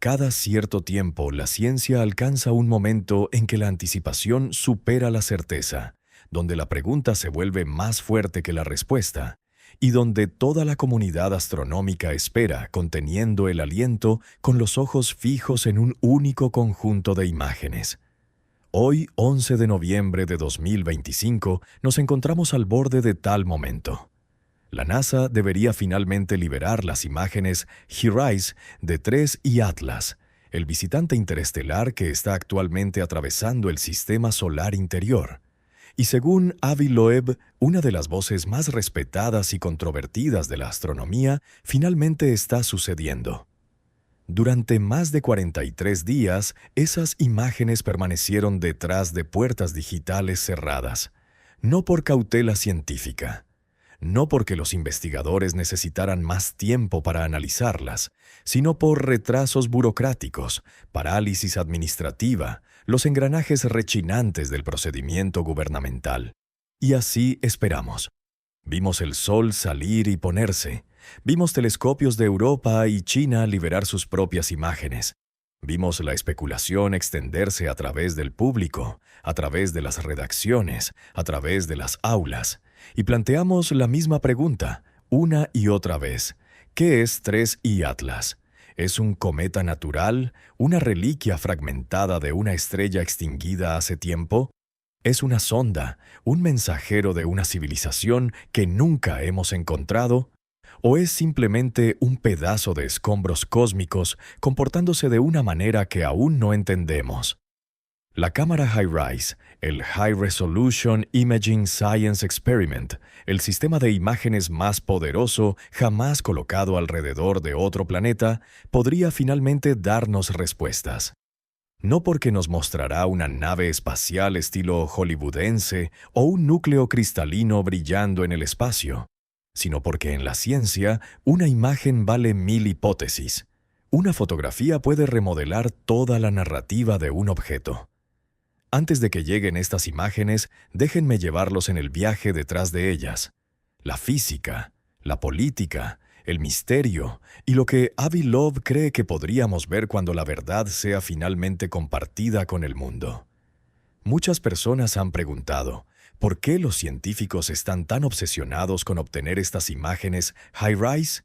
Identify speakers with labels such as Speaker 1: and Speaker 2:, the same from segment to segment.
Speaker 1: cada cierto tiempo la ciencia alcanza un momento en que la anticipación supera la certeza, donde la pregunta se vuelve más fuerte que la respuesta, y donde toda la comunidad astronómica espera, conteniendo el aliento, con los ojos fijos en un único conjunto de imágenes. Hoy, 11 de noviembre de 2025, nos encontramos al borde de tal momento. La NASA debería finalmente liberar las imágenes HiRISE de 3 y Atlas, el visitante interestelar que está actualmente atravesando el sistema solar interior. Y según Avi Loeb, una de las voces más respetadas y controvertidas de la astronomía, finalmente está sucediendo. Durante más de 43 días, esas imágenes permanecieron detrás de puertas digitales cerradas, no por cautela científica, no porque los investigadores necesitaran más tiempo para analizarlas, sino por retrasos burocráticos, parálisis administrativa, los engranajes rechinantes del procedimiento gubernamental. Y así esperamos. Vimos el sol salir y ponerse. Vimos telescopios de Europa y China liberar sus propias imágenes. Vimos la especulación extenderse a través del público, a través de las redacciones, a través de las aulas. Y planteamos la misma pregunta, una y otra vez. ¿Qué es 3I Atlas? ¿Es un cometa natural? ¿Una reliquia fragmentada de una estrella extinguida hace tiempo? ¿Es una sonda, un mensajero de una civilización que nunca hemos encontrado? ¿O es simplemente un pedazo de escombros cósmicos comportándose de una manera que aún no entendemos? La cámara HiRISE, el High Resolution Imaging Science Experiment, el sistema de imágenes más poderoso jamás colocado alrededor de otro planeta, podría finalmente darnos respuestas. No porque nos mostrará una nave espacial estilo hollywoodense o un núcleo cristalino brillando en el espacio, sino porque en la ciencia una imagen vale 1000 hipótesis. Una fotografía puede remodelar toda la narrativa de un objeto. Antes de que lleguen estas imágenes, déjenme llevarlos en el viaje detrás de ellas. La física, la política, el misterio y lo que Avi Loeb cree que podríamos ver cuando la verdad sea finalmente compartida con el mundo. Muchas personas han preguntado, ¿por qué los científicos están tan obsesionados con obtener estas imágenes HiRISE?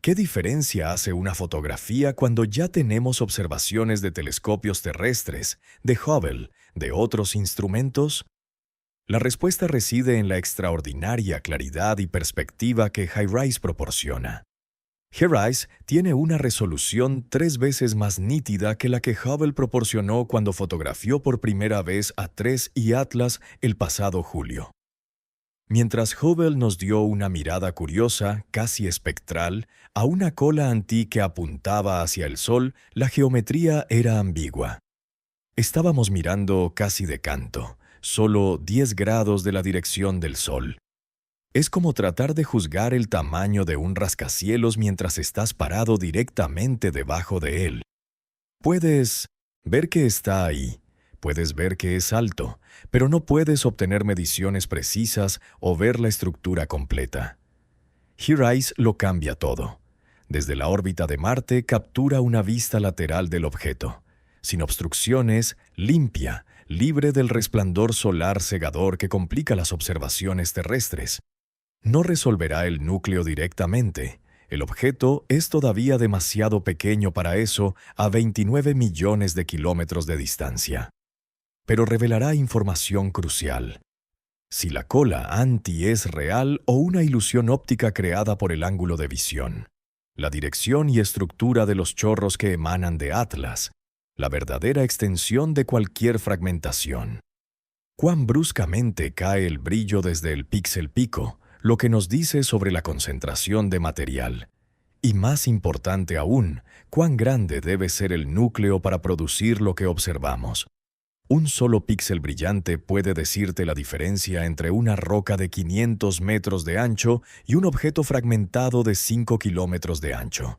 Speaker 1: ¿Qué diferencia hace una fotografía cuando ya tenemos observaciones de telescopios terrestres, de Hubble, de otros instrumentos? La respuesta reside en la extraordinaria claridad y perspectiva que HiRISE proporciona. HiRISE tiene una resolución 3 veces más nítida que la que Hubble proporcionó cuando fotografió por primera vez a 3 y Atlas el pasado julio. Mientras Hubble nos dio una mirada curiosa, casi espectral, a una cola antí que apuntaba hacia el Sol, la geometría era ambigua. Estábamos mirando casi de canto, solo 10 grados de la dirección del Sol. Es como tratar de juzgar el tamaño de un rascacielos mientras estás parado directamente debajo de él. Puedes ver que está ahí, puedes ver que es alto, pero no puedes obtener mediciones precisas o ver la estructura completa. HiRISE lo cambia todo. Desde la órbita de Marte captura una vista lateral del objeto, sin obstrucciones, limpia, libre del resplandor solar cegador que complica las observaciones terrestres. No resolverá el núcleo directamente. El objeto es todavía demasiado pequeño para eso a 29 millones de kilómetros de distancia. Pero revelará información crucial. Si la cola antí es real o una ilusión óptica creada por el ángulo de visión. La dirección y estructura de los chorros que emanan de Atlas. La verdadera extensión de cualquier fragmentación. Cuán bruscamente cae el brillo desde el píxel pico, lo que nos dice sobre la concentración de material. Y más importante aún, cuán grande debe ser el núcleo para producir lo que observamos. Un solo píxel brillante puede decirte la diferencia entre una roca de 500 metros de ancho y un objeto fragmentado de 5 kilómetros de ancho.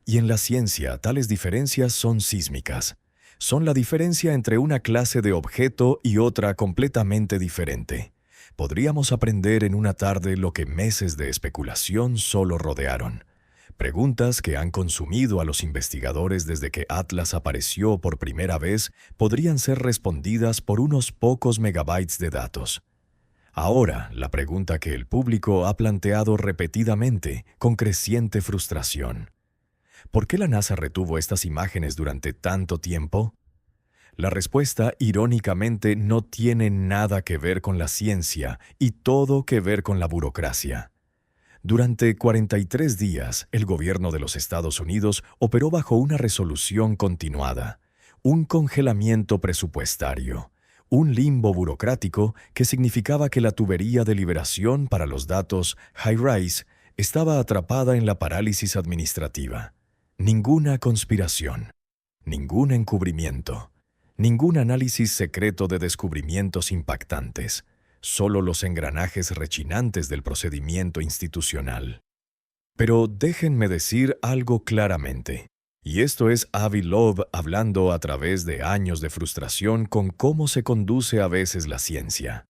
Speaker 1: Y en la ciencia, tales diferencias son sísmicas. Son la diferencia entre una clase de objeto y otra completamente diferente. Podríamos aprender en una tarde lo que meses de especulación solo rodearon. Preguntas que han consumido a los investigadores desde que Atlas apareció por primera vez podrían ser respondidas por unos pocos megabytes de datos. Ahora, la pregunta que el público ha planteado repetidamente, con creciente frustración: ¿por qué la NASA retuvo estas imágenes durante tanto tiempo? La respuesta, irónicamente, no tiene nada que ver con la ciencia y todo que ver con la burocracia. Durante 43 días, el gobierno de los Estados Unidos operó bajo una resolución continuada, un congelamiento presupuestario, un limbo burocrático que significaba que la tubería de liberación para los datos HiRISE estaba atrapada en la parálisis administrativa. Ninguna conspiración, ningún encubrimiento, ningún análisis secreto de descubrimientos impactantes. Solo los engranajes rechinantes del procedimiento institucional. Pero déjenme decir algo claramente, y esto es Avi Loeb hablando a través de años de frustración con cómo se conduce a veces la ciencia.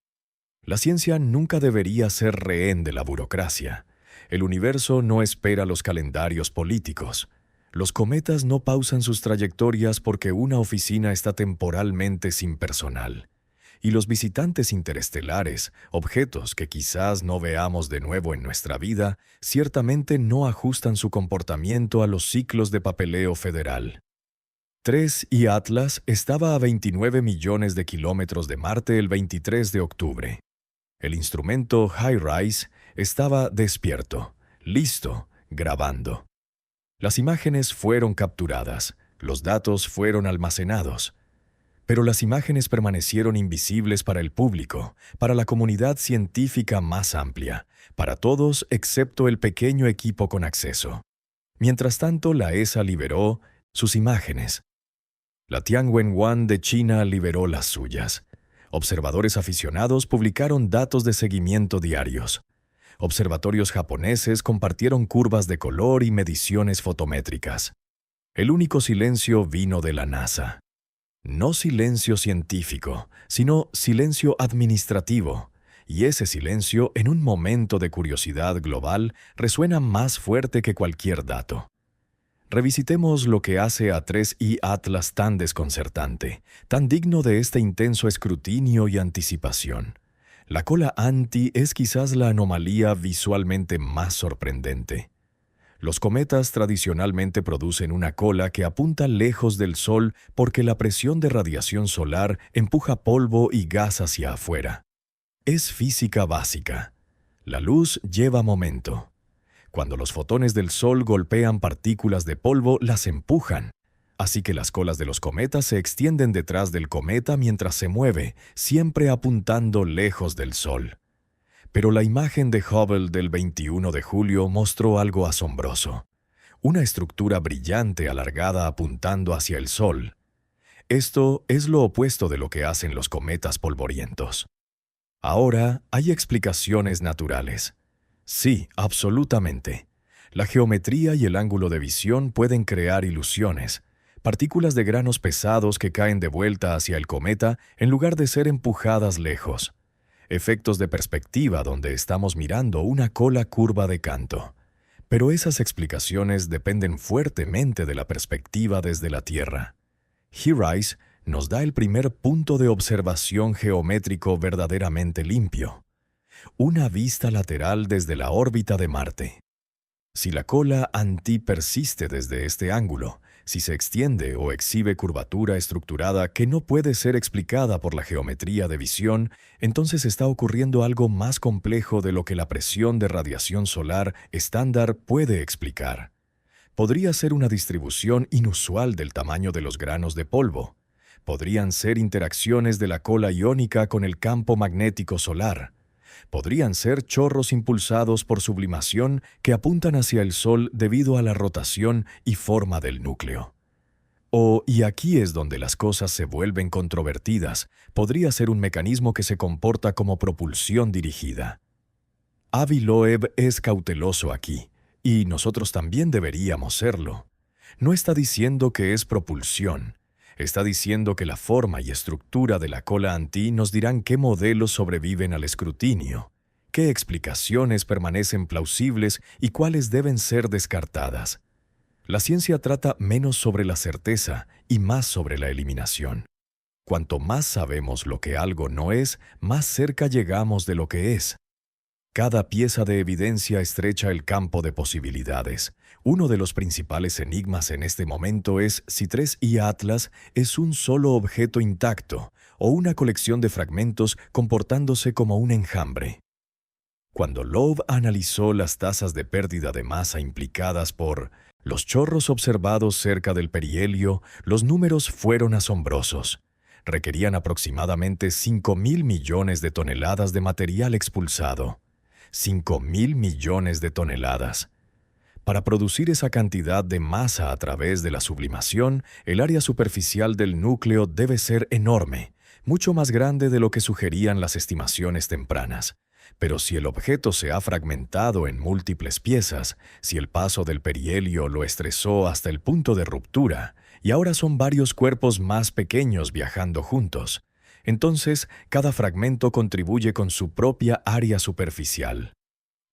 Speaker 1: La ciencia nunca debería ser rehén de la burocracia. El universo no espera los calendarios políticos. Los cometas no pausan sus trayectorias porque una oficina está temporalmente sin personal. Y los visitantes interestelares, objetos que quizás no veamos de nuevo en nuestra vida, ciertamente no ajustan su comportamiento a los ciclos de papeleo federal. 3 y Atlas estaba a 29 millones de kilómetros de Marte el 23 de octubre. El instrumento HiRISE estaba despierto, listo, grabando. Las imágenes fueron capturadas, los datos fueron almacenados. Pero las imágenes permanecieron invisibles para el público, para la comunidad científica más amplia, para todos excepto el pequeño equipo con acceso. Mientras tanto, la ESA liberó sus imágenes. La Tianwen-1 de China liberó las suyas. Observadores aficionados publicaron datos de seguimiento diarios. Observatorios japoneses compartieron curvas de color y mediciones fotométricas. El único silencio vino de la NASA. No silencio científico, sino silencio administrativo, y ese silencio, en un momento de curiosidad global, resuena más fuerte que cualquier dato. Revisitemos lo que hace a 3i Atlas tan desconcertante, tan digno de este intenso escrutinio y anticipación. La cola Anti es quizás la anomalía visualmente más sorprendente. Los cometas tradicionalmente producen una cola que apunta lejos del Sol porque la presión de radiación solar empuja polvo y gas hacia afuera. Es física básica. La luz lleva momento. Cuando los fotones del Sol golpean partículas de polvo, las empujan. Así que las colas de los cometas se extienden detrás del cometa mientras se mueve, siempre apuntando lejos del Sol. Pero la imagen de Hubble del 21 de julio mostró algo asombroso. Una estructura brillante alargada apuntando hacia el Sol. Esto es lo opuesto de lo que hacen los cometas polvorientos. Ahora hay explicaciones naturales. Sí, absolutamente. La geometría y el ángulo de visión pueden crear ilusiones. Partículas de granos pesados que caen de vuelta hacia el cometa en lugar de ser empujadas lejos. Efectos de perspectiva donde estamos mirando una cola curva de canto. Pero esas explicaciones dependen fuertemente de la perspectiva desde la Tierra. HiRISE nos da el primer punto de observación geométrico verdaderamente limpio. Una vista lateral desde la órbita de Marte. Si la cola Anti persiste desde este ángulo, si se extiende o exhibe curvatura estructurada que no puede ser explicada por la geometría de visión, entonces está ocurriendo algo más complejo de lo que la presión de radiación solar estándar puede explicar. Podría ser una distribución inusual del tamaño de los granos de polvo. Podrían ser interacciones de la cola iónica con el campo magnético solar. Podrían ser chorros impulsados por sublimación que apuntan hacia el Sol debido a la rotación y forma del núcleo. Y aquí es donde las cosas se vuelven controvertidas, podría ser un mecanismo que se comporta como propulsión dirigida. Avi Loeb es cauteloso aquí, y nosotros también deberíamos serlo. No está diciendo que es propulsión. Está diciendo que la forma y estructura de la cola Anti nos dirán qué modelos sobreviven al escrutinio, qué explicaciones permanecen plausibles y cuáles deben ser descartadas. La ciencia trata menos sobre la certeza y más sobre la eliminación. Cuanto más sabemos lo que algo no es, más cerca llegamos de lo que es. Cada pieza de evidencia estrecha el campo de posibilidades. Uno de los principales enigmas en este momento es si 3I Atlas es un solo objeto intacto o una colección de fragmentos comportándose como un enjambre. Cuando Loeb analizó las tasas de pérdida de masa implicadas por los chorros observados cerca del perihelio, los números fueron asombrosos. Requerían aproximadamente 5.000 millones de toneladas de material expulsado. 5.000 millones de toneladas. Para producir esa cantidad de masa a través de la sublimación, el área superficial del núcleo debe ser enorme, mucho más grande de lo que sugerían las estimaciones tempranas. Pero si el objeto se ha fragmentado en múltiples piezas, si el paso del perihelio lo estresó hasta el punto de ruptura, y ahora son varios cuerpos más pequeños viajando juntos, entonces cada fragmento contribuye con su propia área superficial.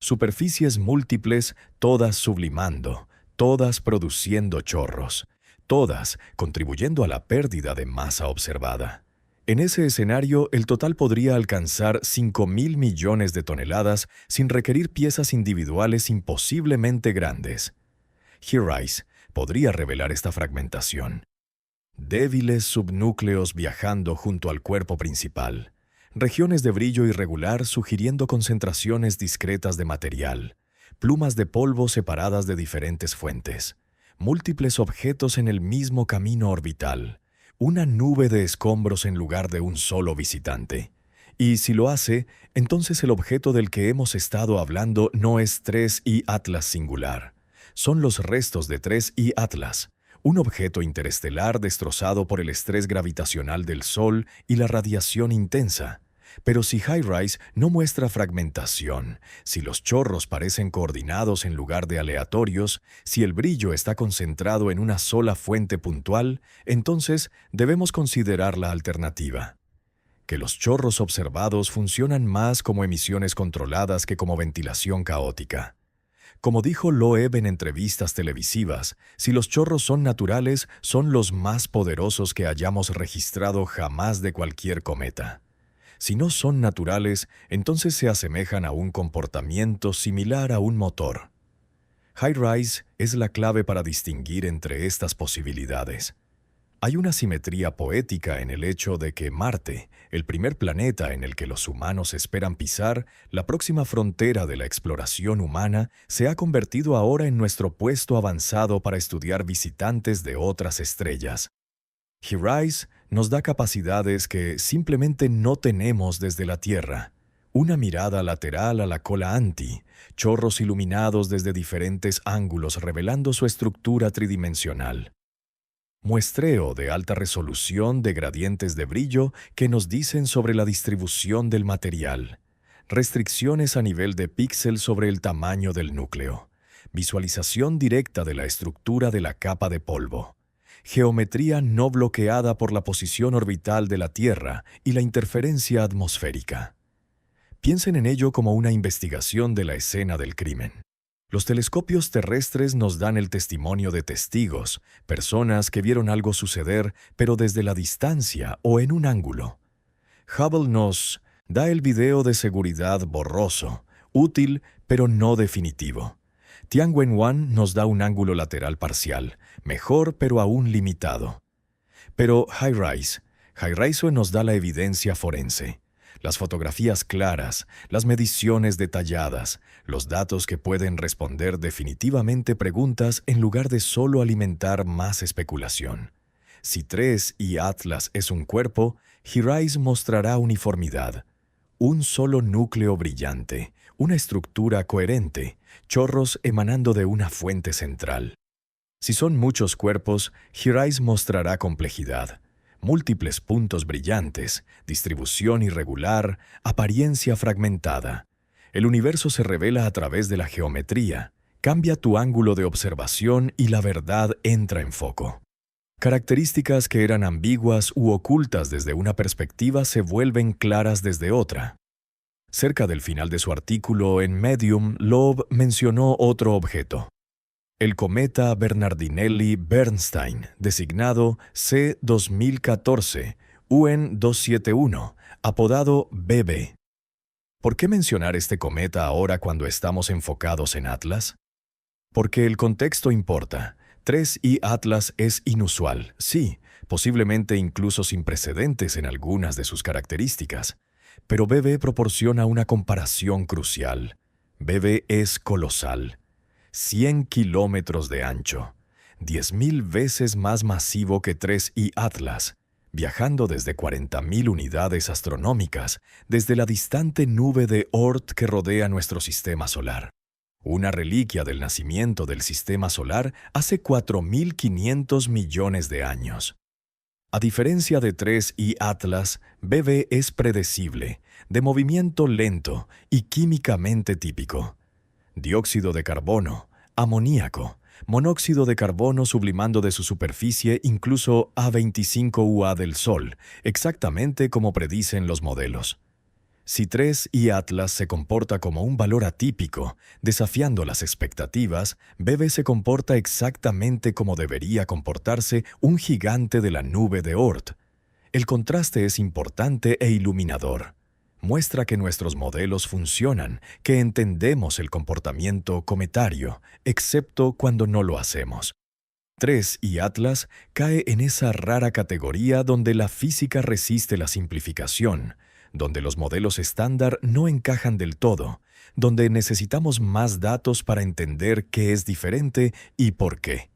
Speaker 1: Superficies múltiples, todas sublimando, todas produciendo chorros, todas contribuyendo a la pérdida de masa observada. En ese escenario, el total podría alcanzar 5.000 millones de toneladas sin requerir piezas individuales imposiblemente grandes. HiRISE podría revelar esta fragmentación. Débiles subnúcleos viajando junto al cuerpo principal. Regiones de brillo irregular sugiriendo concentraciones discretas de material. Plumas de polvo separadas de diferentes fuentes. Múltiples objetos en el mismo camino orbital. Una nube de escombros en lugar de un solo visitante. Y si lo hace, entonces el objeto del que hemos estado hablando no es 3I Atlas singular. Son los restos de 3I Atlas, un objeto interestelar destrozado por el estrés gravitacional del Sol y la radiación intensa. Pero si HiRISE no muestra fragmentación, si los chorros parecen coordinados en lugar de aleatorios, si el brillo está concentrado en una sola fuente puntual, entonces debemos considerar la alternativa. Que los chorros observados funcionan más como emisiones controladas que como ventilación caótica. Como dijo Loeb en entrevistas televisivas, si los chorros son naturales, son los más poderosos que hayamos registrado jamás de cualquier cometa. Si no son naturales, entonces se asemejan a un comportamiento similar a un motor. HiRISE es la clave para distinguir entre estas posibilidades. Hay una simetría poética en el hecho de que Marte, el primer planeta en el que los humanos esperan pisar, la próxima frontera de la exploración humana, se ha convertido ahora en nuestro puesto avanzado para estudiar visitantes de otras estrellas. HiRISE nos da capacidades que simplemente no tenemos desde la Tierra. Una mirada lateral a la cola Anti, chorros iluminados desde diferentes ángulos revelando su estructura tridimensional. Muestreo de alta resolución de gradientes de brillo que nos dicen sobre la distribución del material. Restricciones a nivel de píxel sobre el tamaño del núcleo. Visualización directa de la estructura de la capa de polvo. Geometría no bloqueada por la posición orbital de la Tierra y la interferencia atmosférica. Piensen en ello como una investigación de la escena del crimen. Los telescopios terrestres nos dan el testimonio de testigos, personas que vieron algo suceder, pero desde la distancia o en un ángulo. Hubble nos da el video de seguridad borroso, útil pero no definitivo. Tianwen-1 nos da un ángulo lateral parcial, mejor pero aún limitado. Pero HiRISE nos da la evidencia forense. Las fotografías claras, las mediciones detalladas, los datos que pueden responder definitivamente preguntas en lugar de solo alimentar más especulación. Si 3I Atlas es un cuerpo, HiRISE mostrará uniformidad. Un solo núcleo brillante, una estructura coherente, chorros emanando de una fuente central. Si son muchos cuerpos, HiRISE mostrará complejidad. Múltiples puntos brillantes, distribución irregular, apariencia fragmentada. El universo se revela a través de la geometría. Cambia tu ángulo de observación y la verdad entra en foco. Características que eran ambiguas u ocultas desde una perspectiva se vuelven claras desde otra. Cerca del final de su artículo en Medium, Loeb mencionó otro objeto: el cometa Bernardinelli-Bernstein, designado C 2014 UN 271, apodado BB. ¿Por qué mencionar este cometa ahora cuando estamos enfocados en Atlas? Porque el contexto importa. 3I Atlas es inusual, sí, posiblemente incluso sin precedentes en algunas de sus características. Pero BB proporciona una comparación crucial. BB es colosal. 100 kilómetros de ancho, 10.000 veces más masivo que 3I Atlas, viajando desde 40.000 unidades astronómicas desde la distante nube de Oort que rodea nuestro sistema solar. Una reliquia del nacimiento del sistema solar hace 4.500 millones de años. A diferencia de 3I Atlas, BB es predecible, de movimiento lento y químicamente típico. Dióxido de carbono, amoníaco, monóxido de carbono sublimando de su superficie incluso A25UA del Sol, exactamente como predicen los modelos. Si 3I Atlas se comporta como un valor atípico, desafiando las expectativas, BB se comporta exactamente como debería comportarse un gigante de la nube de Oort. El contraste es importante e iluminador. Muestra que nuestros modelos funcionan, que entendemos el comportamiento cometario, excepto cuando no lo hacemos. 3I Atlas cae en esa rara categoría donde la física resiste la simplificación, donde los modelos estándar no encajan del todo, donde necesitamos más datos para entender qué es diferente y por qué.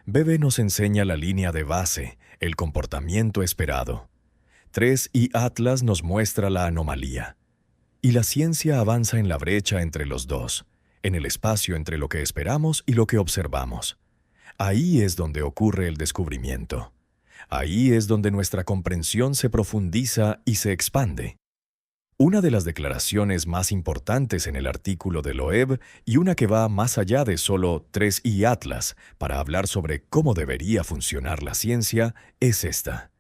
Speaker 1: BB nos enseña la línea de base, el comportamiento esperado. 3I Atlas nos muestra la anomalía. Y la ciencia avanza en la brecha entre los dos, en el espacio entre lo que esperamos y lo que observamos. Ahí es donde ocurre el descubrimiento. Ahí es donde nuestra comprensión se profundiza y se expande. Una de las declaraciones más importantes en el artículo de Loeb, y una que va más allá de solo 3I Atlas para hablar sobre cómo debería funcionar la ciencia, es esta: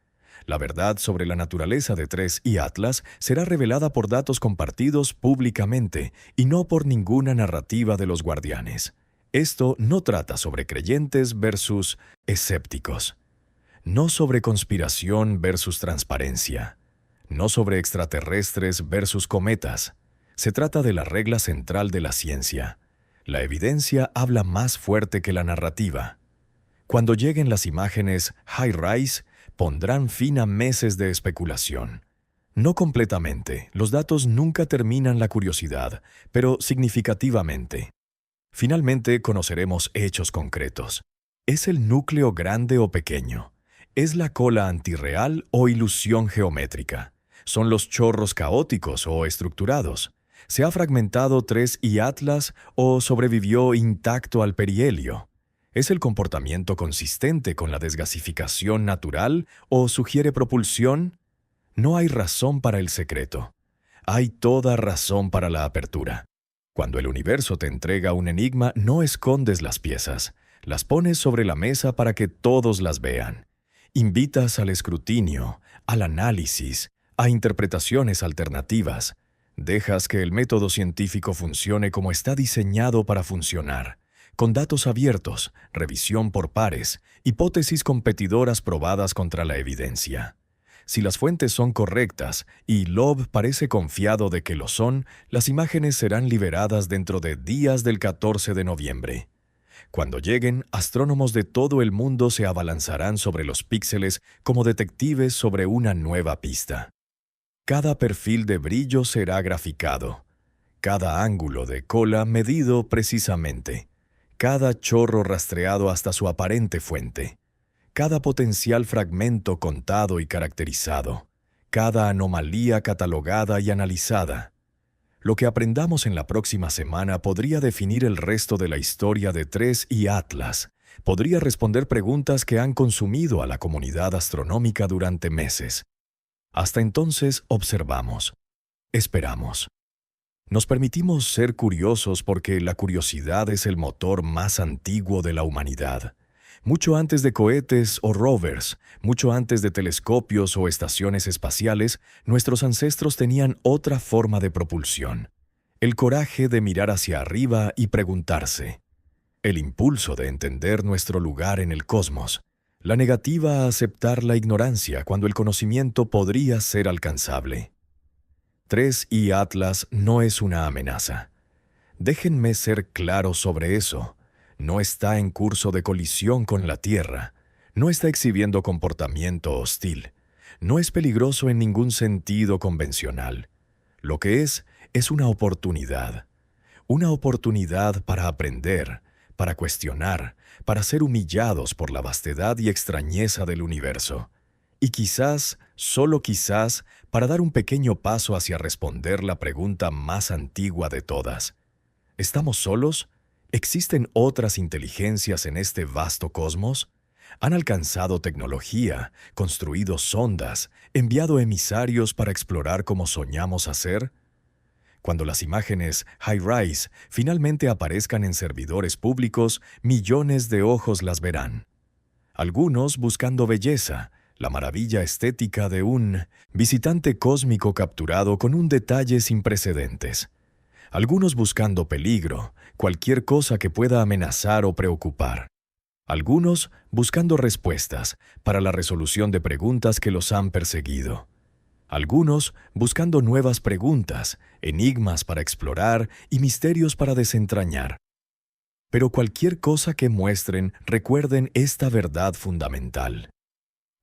Speaker 1: la verdad sobre la naturaleza de 3I Atlas será revelada por datos compartidos públicamente y no por ninguna narrativa de los guardianes. Esto no trata sobre creyentes versus escépticos. No sobre conspiración versus transparencia. No sobre extraterrestres versus cometas. Se trata de la regla central de la ciencia. La evidencia habla más fuerte que la narrativa. Cuando lleguen las imágenes high-rise, pondrán fin a meses de especulación. No completamente, los datos nunca terminan la curiosidad, pero significativamente. Finalmente conoceremos hechos concretos. ¿Es el núcleo grande o pequeño? ¿Es la cola antirreal o ilusión geométrica? ¿Son los chorros caóticos o estructurados? ¿Se ha fragmentado 3I Atlas o sobrevivió intacto al perihelio? ¿Es el comportamiento consistente con la desgasificación natural o sugiere propulsión? No hay razón para el secreto. Hay toda razón para la apertura. Cuando el universo te entrega un enigma, no escondes las piezas. Las pones sobre la mesa para que todos las vean. Invitas al escrutinio, al análisis, a interpretaciones alternativas. Dejas que el método científico funcione como está diseñado para funcionar, con datos abiertos, revisión por pares, hipótesis competidoras probadas contra la evidencia. Si las fuentes son correctas, y Loeb parece confiado de que lo son, las imágenes serán liberadas dentro de días del 14 de noviembre. Cuando lleguen, astrónomos de todo el mundo se abalanzarán sobre los píxeles como detectives sobre una nueva pista. Cada perfil de brillo será graficado, cada ángulo de cola medido precisamente, cada chorro rastreado hasta su aparente fuente, cada potencial fragmento contado y caracterizado, cada anomalía catalogada y analizada. Lo que aprendamos en la próxima semana podría definir el resto de la historia de 3I Atlas, podría responder preguntas que han consumido a la comunidad astronómica durante meses. Hasta entonces observamos, esperamos. Nos permitimos ser curiosos porque la curiosidad es el motor más antiguo de la humanidad. Mucho antes de cohetes o rovers, mucho antes de telescopios o estaciones espaciales, nuestros ancestros tenían otra forma de propulsión. El coraje de mirar hacia arriba y preguntarse. El impulso de entender nuestro lugar en el cosmos. La negativa a aceptar la ignorancia cuando el conocimiento podría ser alcanzable. 3I Atlas no es una amenaza. Déjenme ser claro sobre eso. No está en curso de colisión con la Tierra. No está exhibiendo comportamiento hostil. No es peligroso en ningún sentido convencional. Lo que es una oportunidad. Una oportunidad para aprender, para cuestionar, para ser humillados por la vastedad y extrañeza del universo. Y quizás, solo quizás, para dar un pequeño paso hacia responder la pregunta más antigua de todas. ¿Estamos solos? ¿Existen otras inteligencias en este vasto cosmos? ¿Han alcanzado tecnología, construido sondas, enviado emisarios para explorar como soñamos hacer? Cuando las imágenes HiRISE finalmente aparezcan en servidores públicos, millones de ojos las verán. Algunos buscando belleza, la maravilla estética de un visitante cósmico capturado con un detalle sin precedentes. Algunos buscando peligro, cualquier cosa que pueda amenazar o preocupar. Algunos buscando respuestas para la resolución de preguntas que los han perseguido. Algunos buscando nuevas preguntas, enigmas para explorar y misterios para desentrañar. Pero cualquier cosa que muestren, recuerden esta verdad fundamental.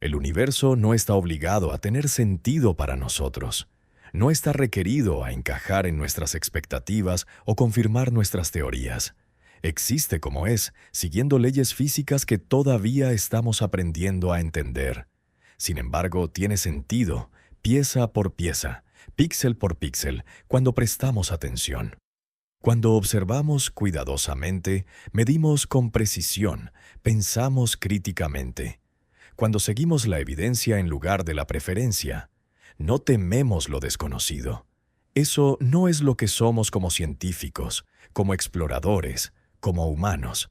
Speaker 1: El universo no está obligado a tener sentido para nosotros. No está requerido a encajar en nuestras expectativas o confirmar nuestras teorías. Existe como es, siguiendo leyes físicas que todavía estamos aprendiendo a entender. Sin embargo, tiene sentido, pieza por pieza, píxel por píxel, cuando prestamos atención. Cuando observamos cuidadosamente, medimos con precisión, pensamos críticamente. Cuando seguimos la evidencia en lugar de la preferencia, no tememos lo desconocido. Eso no es lo que somos como científicos, como exploradores, como humanos.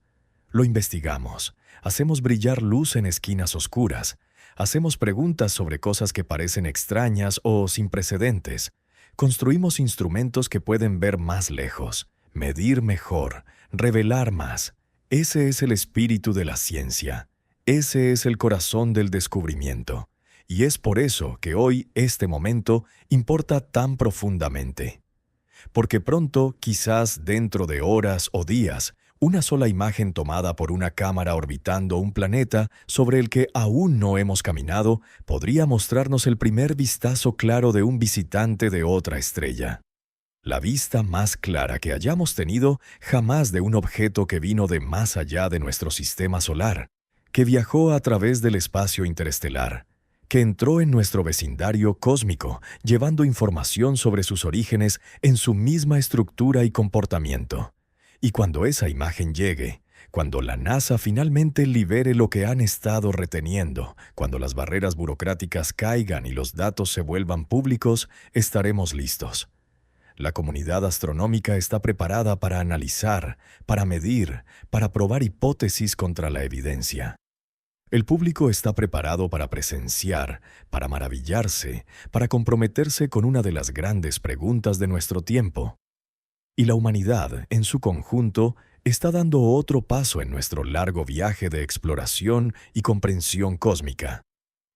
Speaker 1: Lo investigamos, hacemos brillar luz en esquinas oscuras, hacemos preguntas sobre cosas que parecen extrañas o sin precedentes, construimos instrumentos que pueden ver más lejos, medir mejor, revelar más. Ese es el espíritu de la ciencia. Ese es el corazón del descubrimiento. Y es por eso que hoy este momento importa tan profundamente. Porque pronto, quizás dentro de horas o días, una sola imagen tomada por una cámara orbitando un planeta sobre el que aún no hemos caminado podría mostrarnos el primer vistazo claro de un visitante de otra estrella. La vista más clara que hayamos tenido jamás de un objeto que vino de más allá de nuestro sistema solar, que viajó a través del espacio interestelar, que entró en nuestro vecindario cósmico, llevando información sobre sus orígenes en su misma estructura y comportamiento. Y cuando esa imagen llegue, cuando la NASA finalmente libere lo que han estado reteniendo, cuando las barreras burocráticas caigan y los datos se vuelvan públicos, estaremos listos. La comunidad astronómica está preparada para analizar, para medir, para probar hipótesis contra la evidencia. El público está preparado para presenciar, para maravillarse, para comprometerse con una de las grandes preguntas de nuestro tiempo. Y la humanidad, en su conjunto, está dando otro paso en nuestro largo viaje de exploración y comprensión cósmica.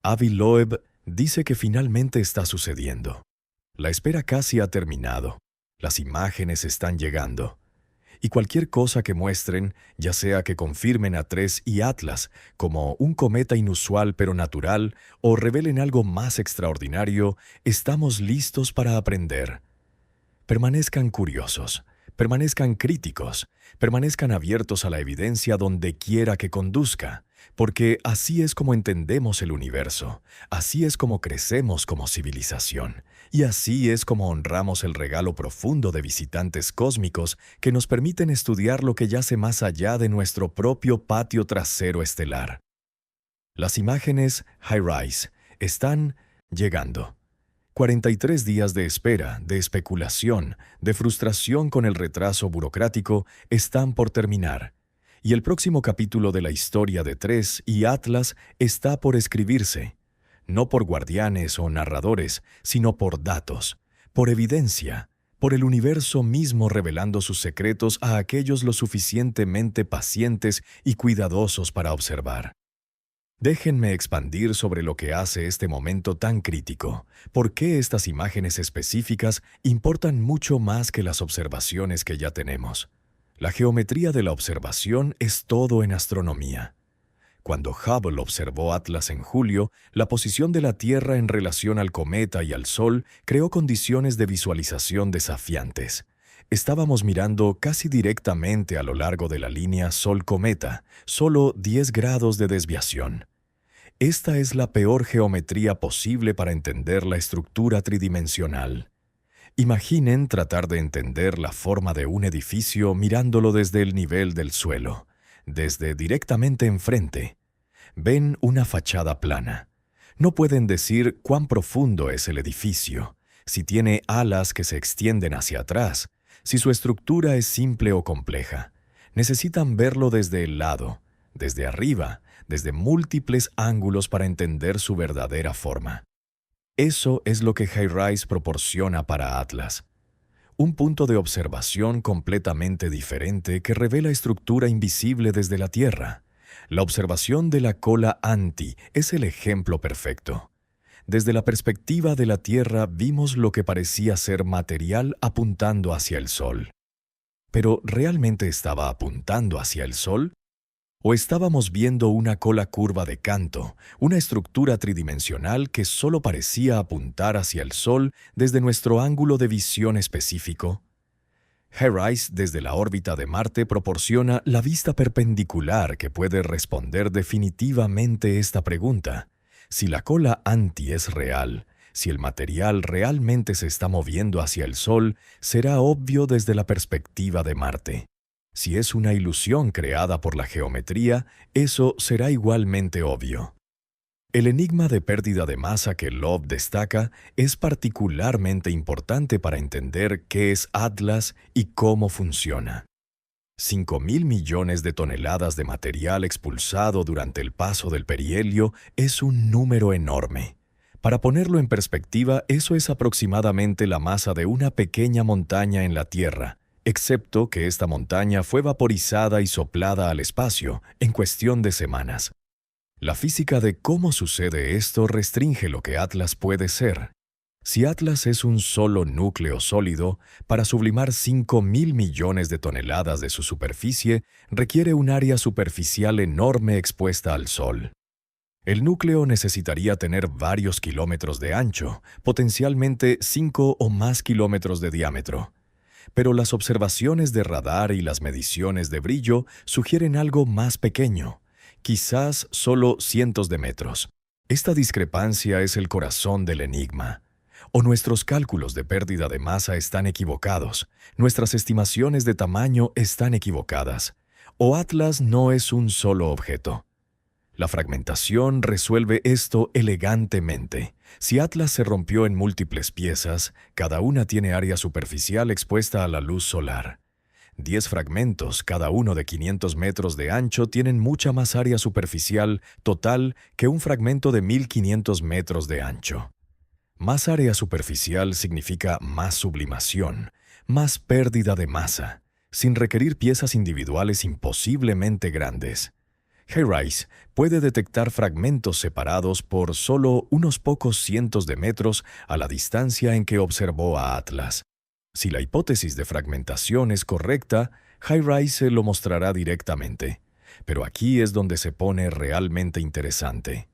Speaker 1: Avi Loeb dice que finalmente está sucediendo. La espera casi ha terminado. Las imágenes están llegando. Y cualquier cosa que muestren, ya sea que confirmen a 3I Atlas como un cometa inusual pero natural o revelen algo más extraordinario, estamos listos para aprender. Permanezcan curiosos, permanezcan críticos, permanezcan abiertos a la evidencia donde quiera que conduzca, porque así es como entendemos el universo, así es como crecemos como civilización, y así es como honramos el regalo profundo de visitantes cósmicos que nos permiten estudiar lo que yace más allá de nuestro propio patio trasero estelar. Las imágenes HiRISE están llegando. 43 días de espera, de especulación, de frustración con el retraso burocrático están por terminar. Y el próximo capítulo de la historia de Tres y Atlas está por escribirse, no por guardianes o narradores, sino por datos, por evidencia, por el universo mismo revelando sus secretos a aquellos lo suficientemente pacientes y cuidadosos para observar. Déjenme expandir sobre lo que hace este momento tan crítico. ¿Por qué estas imágenes específicas importan mucho más que las observaciones que ya tenemos? La geometría de la observación es todo en astronomía. Cuando Hubble observó Atlas en julio, la posición de la Tierra en relación al cometa y al Sol creó condiciones de visualización desafiantes. Estábamos mirando casi directamente a lo largo de la línea Sol-cometa, solo 10 grados de desviación. Esta es la peor geometría posible para entender la estructura tridimensional. Imaginen tratar de entender la forma de un edificio mirándolo desde el nivel del suelo, desde directamente enfrente. Ven una fachada plana. No pueden decir cuán profundo es el edificio, si tiene alas que se extienden hacia atrás, si su estructura es simple o compleja. Necesitan verlo desde el lado, desde arriba, desde múltiples ángulos para entender su verdadera forma. Eso es lo que HiRISE proporciona para Atlas. Un punto de observación completamente diferente que revela estructura invisible desde la Tierra. La observación de la cola Anti es el ejemplo perfecto. Desde la perspectiva de la Tierra vimos lo que parecía ser material apuntando hacia el Sol. ¿Pero realmente estaba apuntando hacia el Sol? ¿O estábamos viendo una cola curva de canto, una estructura tridimensional que solo parecía apuntar hacia el Sol desde nuestro ángulo de visión específico? HiRISE desde la órbita de Marte proporciona la vista perpendicular que puede responder definitivamente esta pregunta. Si la cola Anti es real, si el material realmente se está moviendo hacia el Sol, será obvio desde la perspectiva de Marte. Si es una ilusión creada por la geometría, eso será igualmente obvio. El enigma de pérdida de masa que Love destaca es particularmente importante para entender qué es Atlas y cómo funciona. 5.000 millones de toneladas de material expulsado durante el paso del perihelio es un número enorme. Para ponerlo en perspectiva, eso es aproximadamente la masa de una pequeña montaña en la Tierra, excepto que esta montaña fue vaporizada y soplada al espacio en cuestión de semanas. La física de cómo sucede esto restringe lo que Atlas puede ser. Si Atlas es un solo núcleo sólido, para sublimar 5.000 millones de toneladas de su superficie, requiere un área superficial enorme expuesta al Sol. El núcleo necesitaría tener varios kilómetros de ancho, potencialmente 5 o más kilómetros de diámetro. Pero las observaciones de radar y las mediciones de brillo sugieren algo más pequeño, quizás solo cientos de metros. Esta discrepancia es el corazón del enigma. O nuestros cálculos de pérdida de masa están equivocados, nuestras estimaciones de tamaño están equivocadas, o Atlas no es un solo objeto. La fragmentación resuelve esto elegantemente. Si Atlas se rompió en múltiples piezas, cada una tiene área superficial expuesta a la luz solar. 10 fragmentos, cada uno de 500 metros de ancho, tienen mucha más área superficial total que un fragmento de 1.500 metros de ancho. Más área superficial significa más sublimación, más pérdida de masa, sin requerir piezas individuales imposiblemente grandes. HiRISE puede detectar fragmentos separados por solo unos pocos cientos de metros a la distancia en que observó a Atlas. Si la hipótesis de fragmentación es correcta, HiRISE lo mostrará directamente. Pero aquí es donde se pone realmente interesante.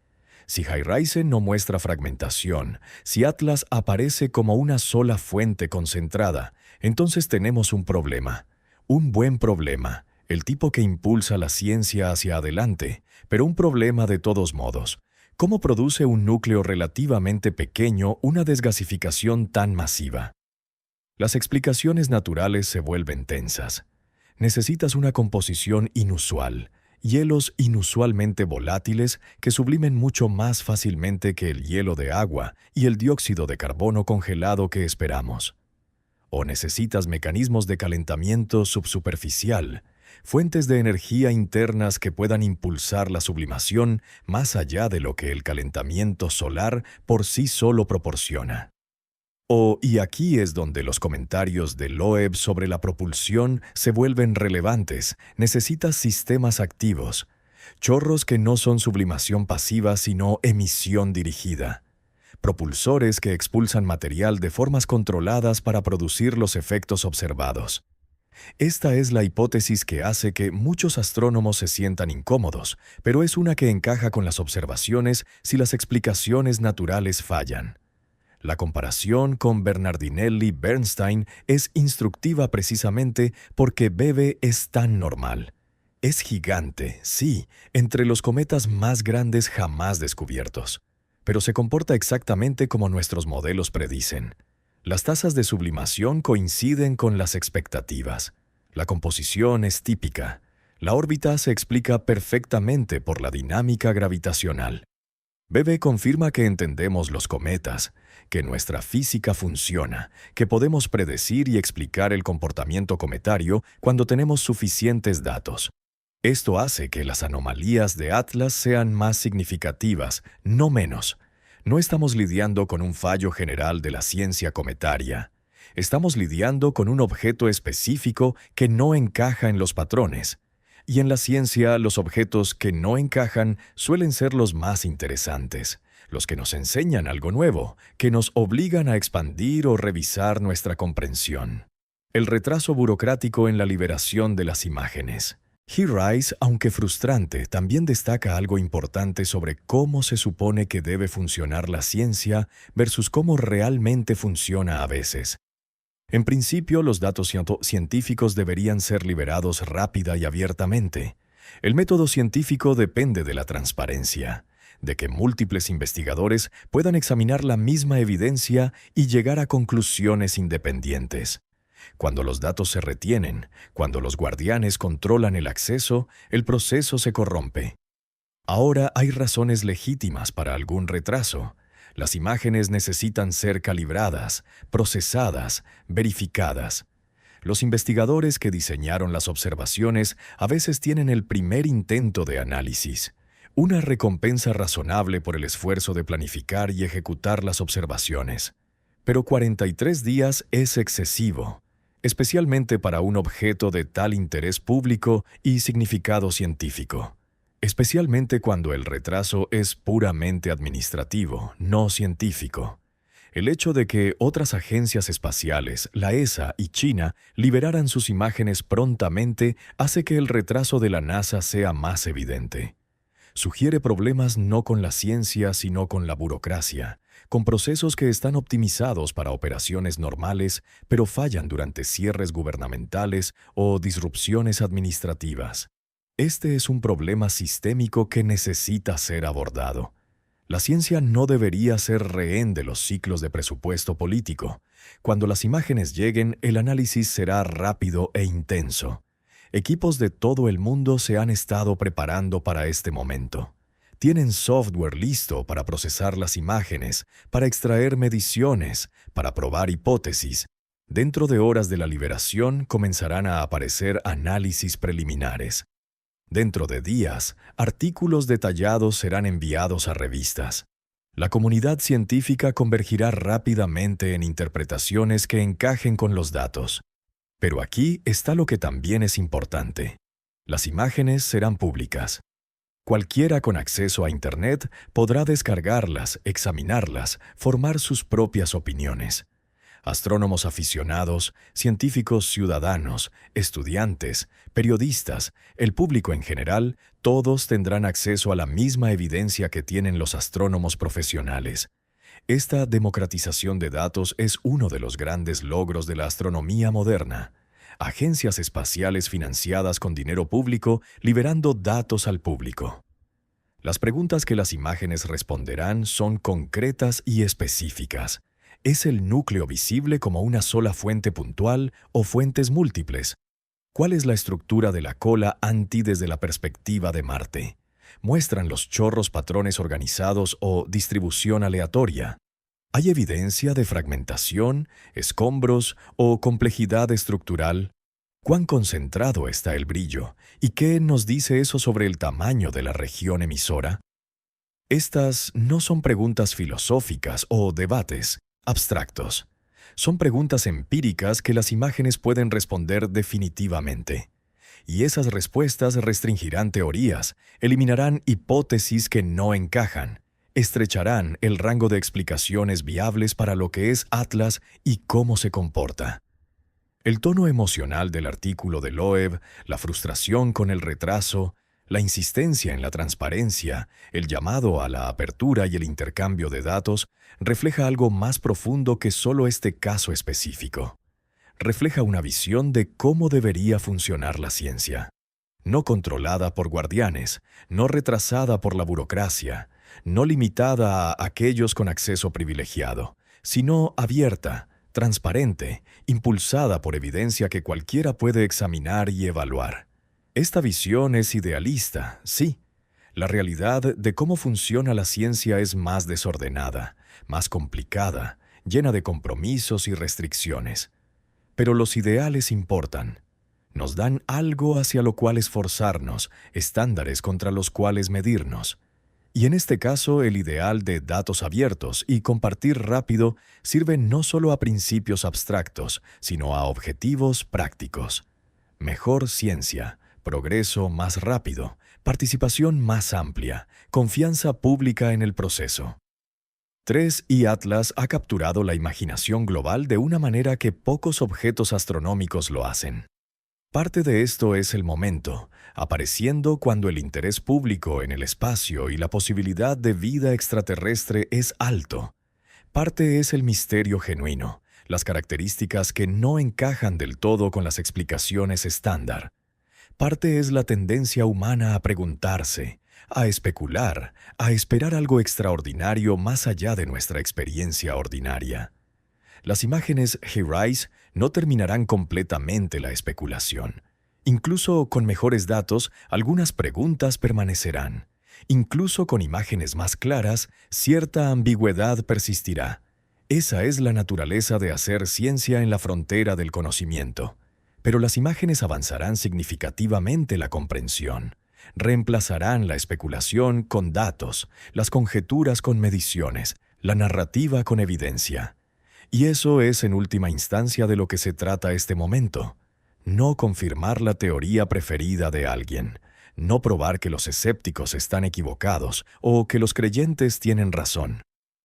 Speaker 1: Si HiRISE no muestra fragmentación, si Atlas aparece como una sola fuente concentrada, entonces tenemos un problema. Un buen problema. El tipo que impulsa la ciencia hacia adelante, pero un problema de todos modos. ¿Cómo produce un núcleo relativamente pequeño una desgasificación tan masiva? Las explicaciones naturales se vuelven tensas. Necesitas una composición inusual, hielos inusualmente volátiles que sublimen mucho más fácilmente que el hielo de agua y el dióxido de carbono congelado que esperamos. O necesitas mecanismos de calentamiento subsuperficial, fuentes de energía internas que puedan impulsar la sublimación más allá de lo que el calentamiento solar por sí solo proporciona. Y aquí es donde los comentarios de Loeb sobre la propulsión se vuelven relevantes. Necesitas sistemas activos, chorros que no son sublimación pasiva sino emisión dirigida, propulsores que expulsan material de formas controladas para producir los efectos observados. Esta es la hipótesis que hace que muchos astrónomos se sientan incómodos, pero es una que encaja con las observaciones si las explicaciones naturales fallan. La comparación con Bernardinelli-Bernstein es instructiva precisamente porque Bebe es tan normal. Es gigante, sí, entre los cometas más grandes jamás descubiertos, pero se comporta exactamente como nuestros modelos predicen. Las tasas de sublimación coinciden con las expectativas. La composición es típica. La órbita se explica perfectamente por la dinámica gravitacional. Bebe confirma que entendemos los cometas, que nuestra física funciona, que podemos predecir y explicar el comportamiento cometario cuando tenemos suficientes datos. Esto hace que las anomalías de Atlas sean más significativas, no menos. No estamos lidiando con un fallo general de la ciencia cometaria. Estamos lidiando con un objeto específico que no encaja en los patrones. Y en la ciencia, los objetos que no encajan suelen ser los más interesantes, los que nos enseñan algo nuevo, que nos obligan a expandir o revisar nuestra comprensión. El retraso burocrático en la liberación de las imágenes. HeRISE, aunque frustrante, también destaca algo importante sobre cómo se supone que debe funcionar la ciencia versus cómo realmente funciona a veces. En principio, los datos científicos deberían ser liberados rápida y abiertamente. El método científico depende de la transparencia, de que múltiples investigadores puedan examinar la misma evidencia y llegar a conclusiones independientes. Cuando los datos se retienen, cuando los guardianes controlan el acceso, el proceso se corrompe. Ahora hay razones legítimas para algún retraso. Las imágenes necesitan ser calibradas, procesadas, verificadas. Los investigadores que diseñaron las observaciones a veces tienen el primer intento de análisis, una recompensa razonable por el esfuerzo de planificar y ejecutar las observaciones. Pero 43 días es excesivo, especialmente para un objeto de tal interés público y significado científico. Especialmente cuando el retraso es puramente administrativo, no científico. El hecho de que otras agencias espaciales, la ESA y China, liberaran sus imágenes prontamente hace que el retraso de la NASA sea más evidente. Sugiere problemas no con la ciencia, sino con la burocracia, con procesos que están optimizados para operaciones normales, pero fallan durante cierres gubernamentales o disrupciones administrativas. Este es un problema sistémico que necesita ser abordado. La ciencia no debería ser rehén de los ciclos de presupuesto político. Cuando las imágenes lleguen, el análisis será rápido e intenso. Equipos de todo el mundo se han estado preparando para este momento. Tienen software listo para procesar las imágenes, para extraer mediciones, para probar hipótesis. Dentro de horas de la liberación comenzarán a aparecer análisis preliminares. Dentro de días, artículos detallados serán enviados a revistas. La comunidad científica convergirá rápidamente en interpretaciones que encajen con los datos. Pero aquí está lo que también es importante. Las imágenes serán públicas. Cualquiera con acceso a Internet podrá descargarlas, examinarlas, formar sus propias opiniones. Astrónomos aficionados, científicos ciudadanos, estudiantes, periodistas, el público en general, todos tendrán acceso a la misma evidencia que tienen los astrónomos profesionales. Esta democratización de datos es uno de los grandes logros de la astronomía moderna. Agencias espaciales financiadas con dinero público liberando datos al público. Las preguntas que las imágenes responderán son concretas y específicas. ¿Es el núcleo visible como una sola fuente puntual o fuentes múltiples? ¿Cuál es la estructura de la cola Anti desde la perspectiva de Marte? ¿Muestran los chorros patrones organizados o distribución aleatoria? ¿Hay evidencia de fragmentación, escombros o complejidad estructural? ¿Cuán concentrado está el brillo? ¿Y qué nos dice eso sobre el tamaño de la región emisora? Estas no son preguntas filosóficas o debates abstractos. Son preguntas empíricas que las imágenes pueden responder definitivamente. Y esas respuestas restringirán teorías, eliminarán hipótesis que no encajan, estrecharán el rango de explicaciones viables para lo que es Atlas y cómo se comporta. El tono emocional del artículo de Loeb, la frustración con el retraso, la insistencia en la transparencia, el llamado a la apertura y el intercambio de datos, refleja algo más profundo que solo este caso específico. Refleja una visión de cómo debería funcionar la ciencia. No controlada por guardianes, no retrasada por la burocracia, no limitada a aquellos con acceso privilegiado, sino abierta, transparente, impulsada por evidencia que cualquiera puede examinar y evaluar. Esta visión es idealista, sí. La realidad de cómo funciona la ciencia es más desordenada, más complicada, llena de compromisos y restricciones. Pero los ideales importan. Nos dan algo hacia lo cual esforzarnos, estándares contra los cuales medirnos. Y en este caso, el ideal de datos abiertos y compartir rápido sirve no solo a principios abstractos, sino a objetivos prácticos. Mejor ciencia, progreso más rápido, participación más amplia, confianza pública en el proceso. 3I Atlas ha capturado la imaginación global de una manera que pocos objetos astronómicos lo hacen. Parte de esto es el momento, apareciendo cuando el interés público en el espacio y la posibilidad de vida extraterrestre es alto. Parte es el misterio genuino, las características que no encajan del todo con las explicaciones estándar. Parte es la tendencia humana a preguntarse, a especular, a esperar algo extraordinario más allá de nuestra experiencia ordinaria. Las imágenes HiRISE no terminarán completamente la especulación. Incluso con mejores datos, algunas preguntas permanecerán. Incluso con imágenes más claras, cierta ambigüedad persistirá. Esa es la naturaleza de hacer ciencia en la frontera del conocimiento. Pero las imágenes avanzarán significativamente la comprensión. Reemplazarán la especulación con datos, las conjeturas con mediciones, la narrativa con evidencia. Y eso es en última instancia de lo que se trata este momento. No confirmar la teoría preferida de alguien, no probar que los escépticos están equivocados o que los creyentes tienen razón,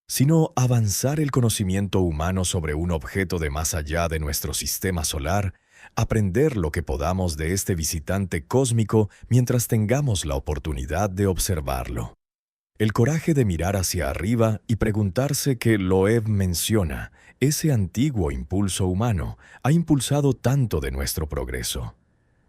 Speaker 1: sino avanzar el conocimiento humano sobre un objeto de más allá de nuestro sistema solar, aprender lo que podamos de este visitante cósmico mientras tengamos la oportunidad de observarlo. El coraje de mirar hacia arriba y preguntarse que Loeb menciona, ese antiguo impulso humano, ha impulsado tanto de nuestro progreso.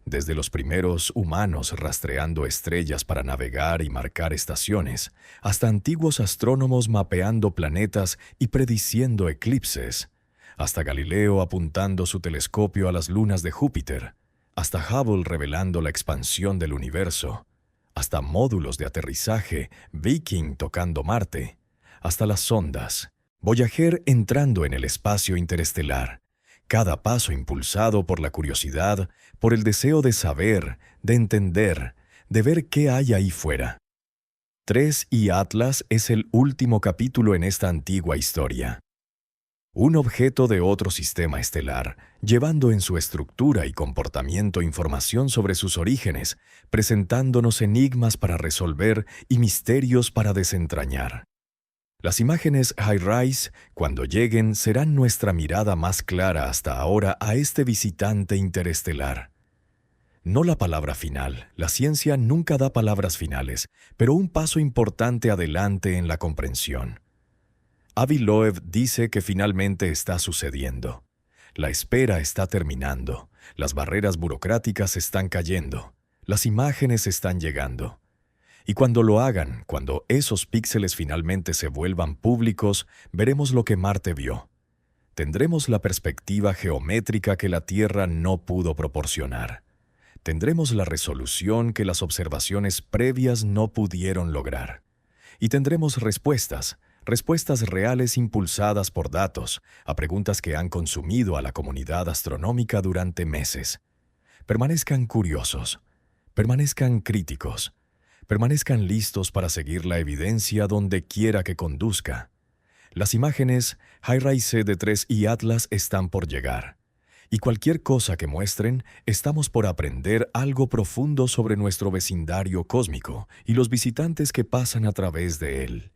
Speaker 1: Desde los primeros humanos rastreando estrellas para navegar y marcar estaciones, hasta antiguos astrónomos mapeando planetas y prediciendo eclipses, hasta Galileo apuntando su telescopio a las lunas de Júpiter, hasta Hubble revelando la expansión del universo, hasta módulos de aterrizaje, Viking tocando Marte, hasta las sondas, Voyager entrando en el espacio interestelar, cada paso impulsado por la curiosidad, por el deseo de saber, de entender, de ver qué hay ahí fuera. 3I Atlas es el último capítulo en esta antigua historia. Un objeto de otro sistema estelar, llevando en su estructura y comportamiento información sobre sus orígenes, presentándonos enigmas para resolver y misterios para desentrañar. Las imágenes HiRISE, cuando lleguen, serán nuestra mirada más clara hasta ahora a este visitante interestelar. No la palabra final, la ciencia nunca da palabras finales, pero un paso importante adelante en la comprensión. Avi Loeb dice que finalmente está sucediendo. La espera está terminando, las barreras burocráticas están cayendo, las imágenes están llegando. Y cuando lo hagan, cuando esos píxeles finalmente se vuelvan públicos, veremos lo que Marte vio. Tendremos la perspectiva geométrica que la Tierra no pudo proporcionar. Tendremos la resolución que las observaciones previas no pudieron lograr. Y tendremos respuestas reales impulsadas por datos, a preguntas que han consumido a la comunidad astronómica durante meses. Permanezcan curiosos, permanezcan críticos, permanezcan listos para seguir la evidencia donde quiera que conduzca. Las imágenes High-Rise D3 y Atlas están por llegar. Y cualquier cosa que muestren, estamos por aprender algo profundo sobre nuestro vecindario cósmico y los visitantes que pasan a través de él.